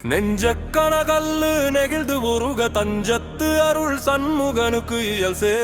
நெஞ்சக்கணகல்லு நெகிழ்ந்து உருக தஞ்சத்து அருள் சண்முகனுக்கு இயல் சே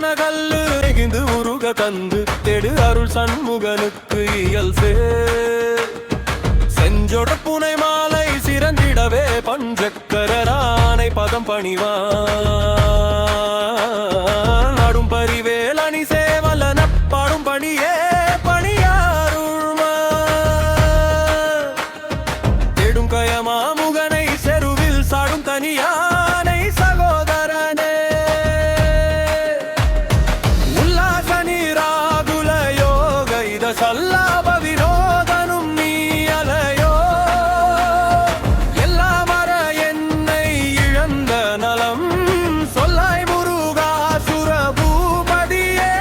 கனகல்லு நெகிழ்ந்து உருக தந்து தெடு அருள் சண்முகனுக்கு இயல் சே செஞ்சொட புனை மாலை சிறந்திடவே பஞ்சக்கரானை பதம் பணிவான் நடும் பரிவேல் அணி சேவலன பாடும் பணியே பணியாருள்மா தேடும் கயமா முகனை செருவில் சாடும் தனியானை சகோதரனே சல்லாப விரோதனும் நீ அலையோ எல்லாம் அற என்னை இழந்த நலம் சொல்லாய் முருகாசுர பூபதியே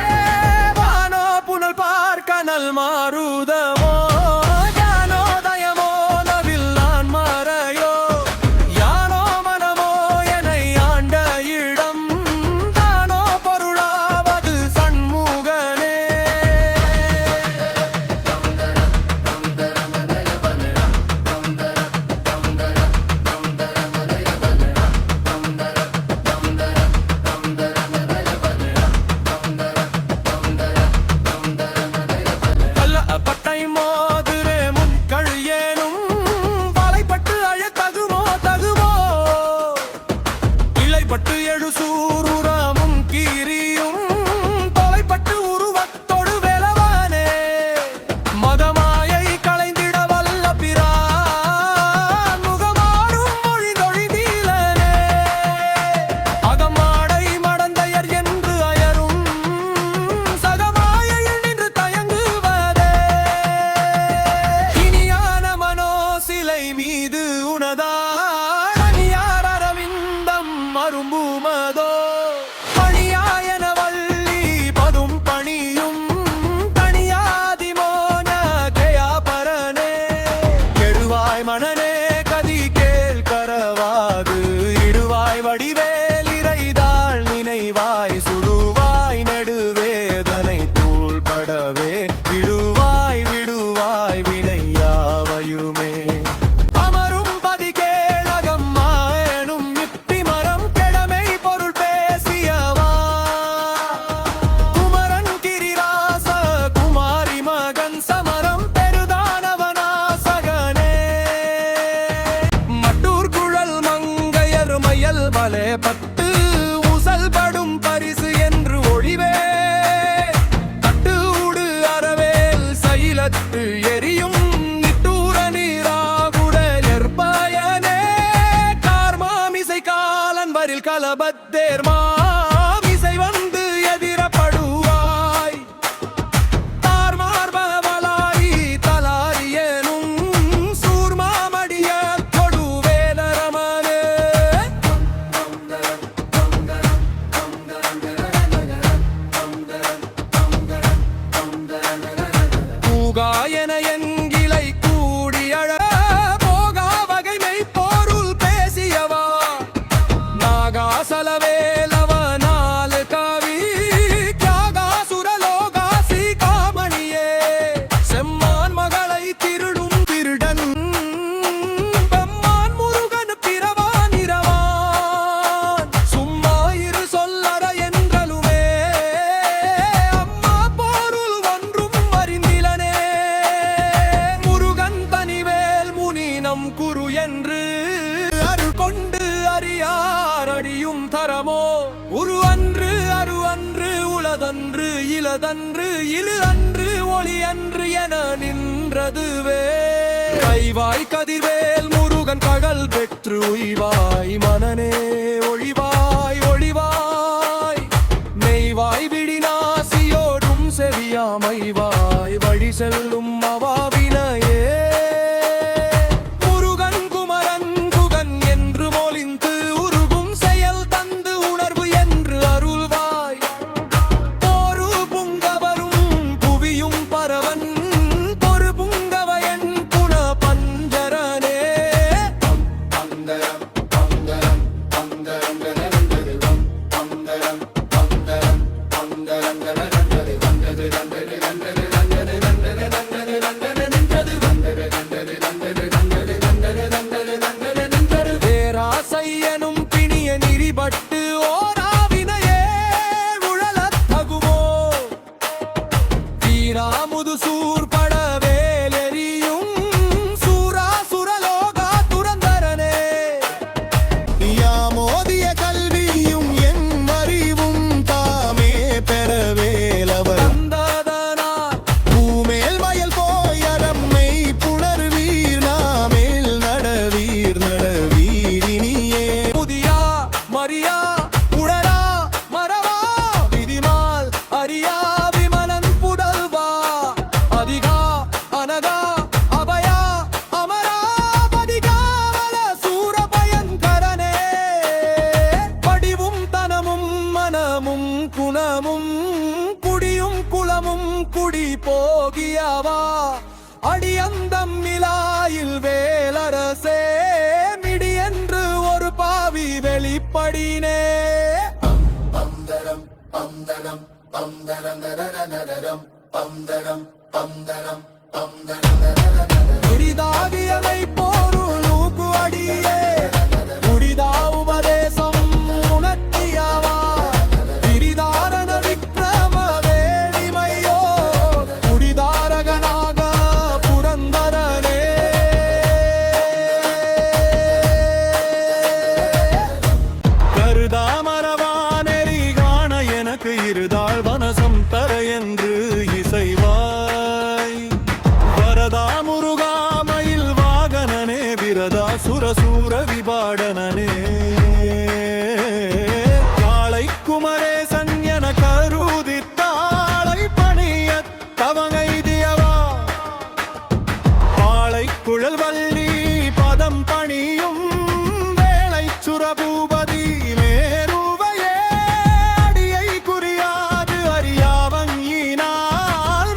வானோ புனல் பார்க்கனல் மாறுதமோ ஞானோதயமோ நவில் நான் மறையோ யானோ மனமோ என்னை ஆண்ட இடம் தானோ பொருளாவது சண்முகனே பட்டு எழு சூருராமும் கீரியும் தொலைப்பட்டு உருவத்தொடு வேலவானே மதமாயை களைந்திட வல்ல பிரான் முகமாறும் மொழிதொழிதீலனே அகமாடை மடந்தையர் என்று அயரும் சகமாயில் நின்று தயங்குவதே இனியான மனோ சிலை மீது உனதா மரும்புமதோ பணியாயன வள்ளி பதும் பணியும் தனியாதிமோன கயா பரனே கெடுவாய் மனனே கதி கேள் கரவாது இடுவாய் வடிவேல் இறைதாள் நினைவாய் சுடுவாய் நெடுவேதனை தூள்படவே விடுவாய் விடுவாய் வினையாவையுமே பட்டு உசல் படும் பரிசு என்று ஒழிவே தட்டு உடு அறவேல் சைலத்து எரியும் நிட்டூர நீராகுடல் எற்பயனே கார்மாமிசை காலன் வரில் கலபத்தேர்மா இசை வந்து எதிரப்படுவாய் தார்மார்பவலாரி தலாரியனும் சூர்மாமடிய கொடுவேலரமனே பூகாயன என்கிளை கூடியழ போகா வகைமை போருள் பேசியவா நாகாசலவேலவ நாலு காவி தியாகாசுரலோகாசி காமணியே செம்மான் மகளை திருடும் திருடன் பெம்மான் முருகன் பிறவான் இரவான் சும்மா இரு சொல்லற என்றலுமே அம்மா போருள் ஒன்றும் அறிந்திலனே முருகன் தனிவேல் முனினம் குரு என்று அருள் கொண்டு அறியார் அடியும் தரமோ உரு அன்று அரு அன்று உளதன்று இளதன்று இழு அன்று ஒளி அன்று என நின்றதுவே கைவாய் கதிர்வேல் முருகன் பகல் பெற்று உய்வாய் மனனே ஒழிவாய் ஒழிவாய் நெய்வாய் விடினாசியோடும் செவியாமைவாய் வழி செல்லும் அவாவினையே முருகன் அடிபட்டு ஓராவினையே உழலத் தகுமோ வீராமுது சூர்பட வேலெறியும் சூராசுரலோகா துரந்தரனே யாமோதிய கல்வியும் என் அறிவும் தாமே பெற வேலவர் தந்ததனார் பூமேல் வயல் போய் அரம்மை புணர்வீர் நாமேல் நடவீர் நடவீரினியே புதியா மரியா உடரா மரவா விதிமால் அரியா விமலன் புதல்வா அதிகா அனகா அபயா அமராபதிகாவல சூரபயங்கரனே படிவும் தனமும் மனமும் குணமும் குடியும் குளமும் குடி போகியவா அடியந்தம் மிலாயில் வேலரசே மிடி என்று ஒரு பாவி வெளிப்படினே பந்தரம் பந்தரம் பந்தரம் நரநரநரம் பந்தரம் பந்தரம் பந்தரம் நரநரநரம் புரிதாகியமை போருளூக்கு அடியே புரிதா உபதேசம் உணர்த்தியவா பிரிதாரண விக்ரம வேணிமையோ புரிதாரகனாக புரந்தரனே கருதாமரவானெறி காண எனக்கு இருதாள் வனசம் தர என்று இசைவாய் வரதா முருகாமையில் வாகனனே விரதா சுரசூர விபாடனனே காளை குமரேசன் என கருதித்தாளை பணிய தவங்கைதியவா பாளை குழல் வள்ளி பதம் பணியும் வேளை சுரபூபதி மேருவையே அடியை குறியாது அறியாவங்கினால்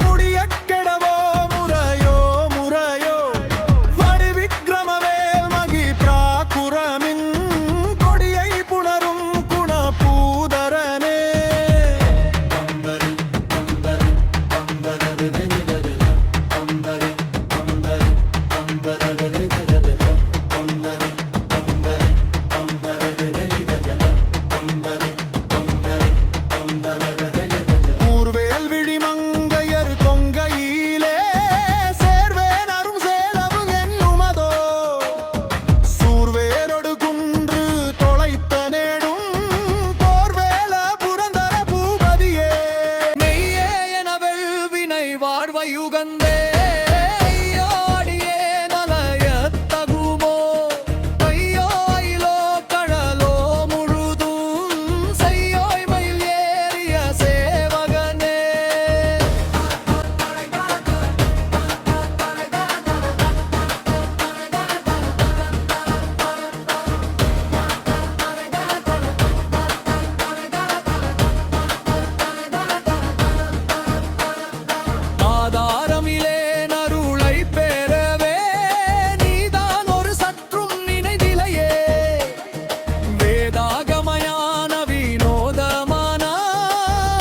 முடியக் கெடவோ முறையோ முறையோ வடிவிக்ரமவேல் மகி பிராகுரமின் கொடியை புணரும் குணபூதரனே ஊர்வேல் விழிமங்கையர் கொங்கையிலே சேர்வேன் அரும் சேலவு என்னுமதோ சூர்வேரொடு குன்று தொலைத்த நேடும் போர்வேல புரந்தர பூபதியே மெய்யே என வெல்வினை வாழ்வையுகந்தே ஐயோ அடியே நலயத் தகுமோ ஐயோ ஐலோ கடலோ முழுதும் செய்யோய் மயில் ஏறிய சேவகனே ஆதாரமிலே நருளை பெறவே நீதான் ஒரு சற்றும் நினைதிலையே வேதாகமயான வினோதமான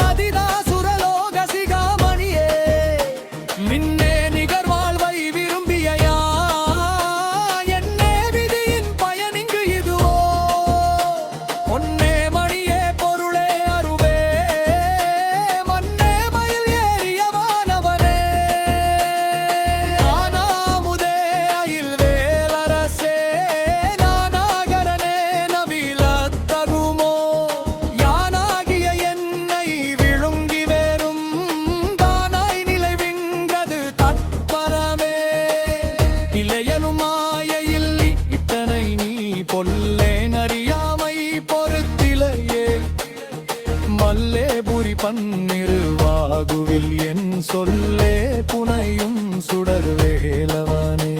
அதிதாசுரலோக சிகாமணியே மின்னே நிகர் வாழ்வை விரும்பியா என்னே விதியின் பயனிங்கு இதுவோ பொன்னே மணியே பொருளே அருவே மன்னே மயில் ஏறிய வானவனே ஆனாமுதே அயில் வேலரசே நானாகரனே நவிலத் தகுமோ யானாகிய என்னை விழுங்கி வேறும் தானாய் நிலைவின்றது தற்பரமே இளையனும் மாயையில் இத்தனை நீ பொல்லேன் அறியாமை பொறுத்திலையே மல்லேபுரி பன்னிருவாகுவில் என் சொல்லே புனையும் சுடர் வேலவனே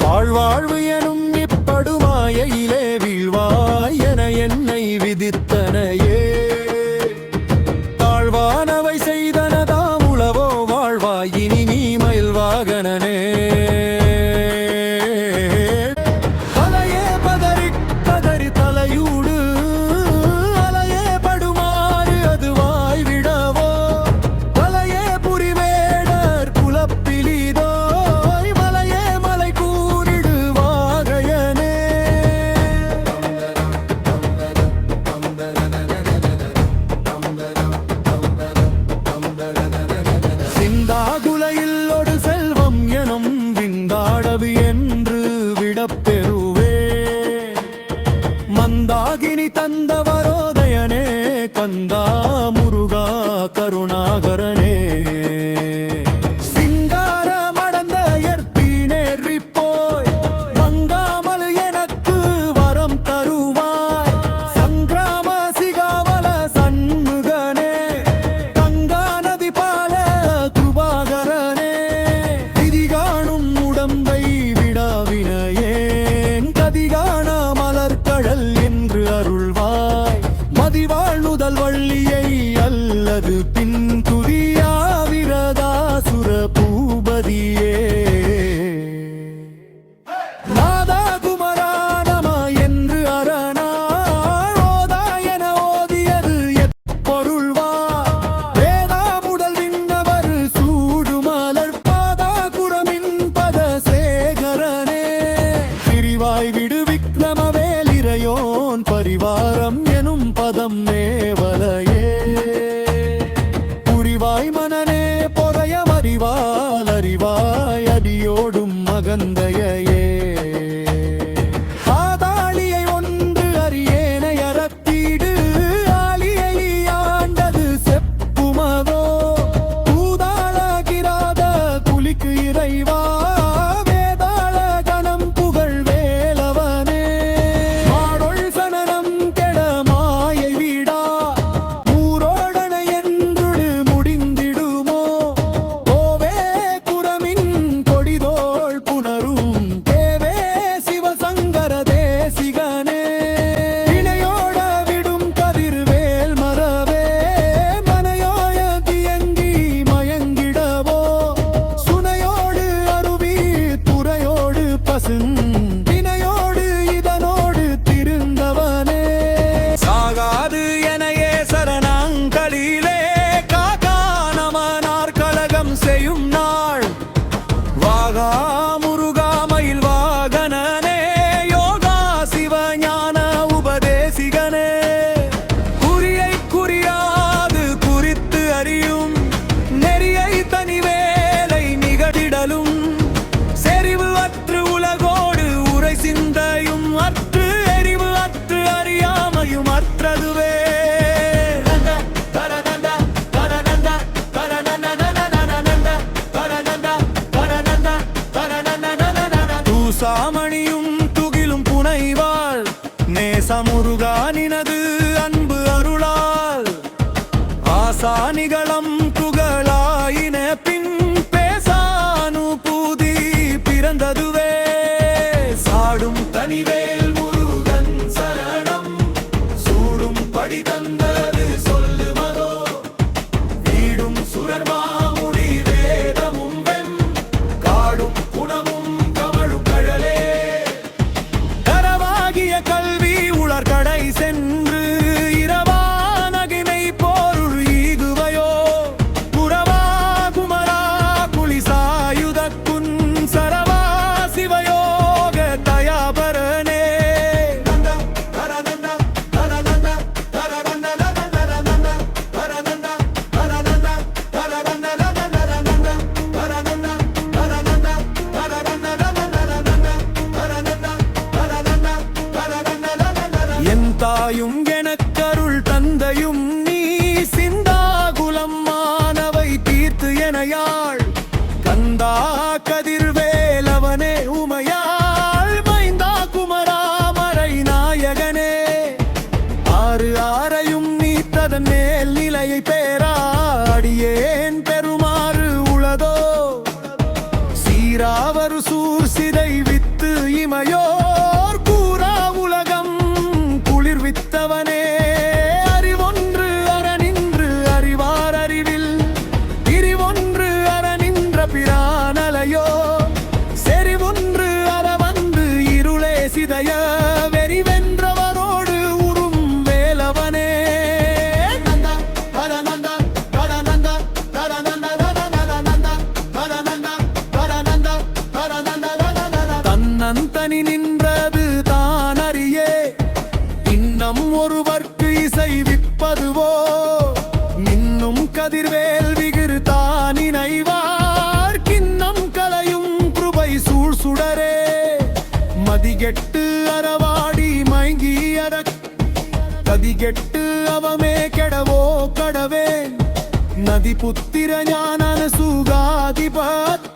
வாழ்வாழ்வு எனும் இப்படுமாயிலே வீழ்வாய் என என்னை விதித்தனையே துர்காமணியும் துகிலும் புனைவாள் நேசமுருகா நினது அன்பு அருளால் ஆசானிகளம் புகழாயின பின் பேசானுபூதி பிறந்ததுவே சாடும் தனிவேல் முருகன் சரணம் சூடும் படி தந்தது சொல்லுவதோ வீடும் சுரர்மாமுடி வேதமும் வெம் காடும் குணமும் கமழும் கழலே கரவாகிய கல்வி உலர்கடை சென்று இரவானகிமை போருள் ஈகுவையோ புறவா குமரா குளிசாயுதக்குன் சரவா சிவயோக தயாபரனே என் தாயும் எனக்கருள் தந்தையும் நீ சிந்தாகுலம் மானவை தீர்த்து எனையாள் கந்தா கதிர்வேலவனே உமையாள் மைந்தா குமராமரை நாயகனே ஆறு ஆரையும் நீத்ததன் மேல் நிலையை பேராடியேன் பெருமாறு உளதோ சீராவரு சூர் சிதை வித்து இமையோர் கூறா உலகம் குளிர்வித்தவனே அறிவொன்று அறநின்று அறிவார் அறிவில் பிரிவொன்று அறநின்ற பிரானலையோ செறிவொன்று அறவந்து இருளே சிதைய வெறிவென்றவரோடு உறும் வேலவனே தன்னந்தனி நின்றது தான் அறியே இன்னம் ஒருவர்க்கு இசைவிப்பதுவோ மின்னும் கதிர்வேல் விகிரு தான் இணைவார் கிண்ணம் கலையும் கிருபை சூழ் சுடரே மதிகெட்டு அறவாடி மயங்கி கதிகெட்டு அவமே கெடவோ கடவே நதி புத்திர ஞான சுகாதிபத்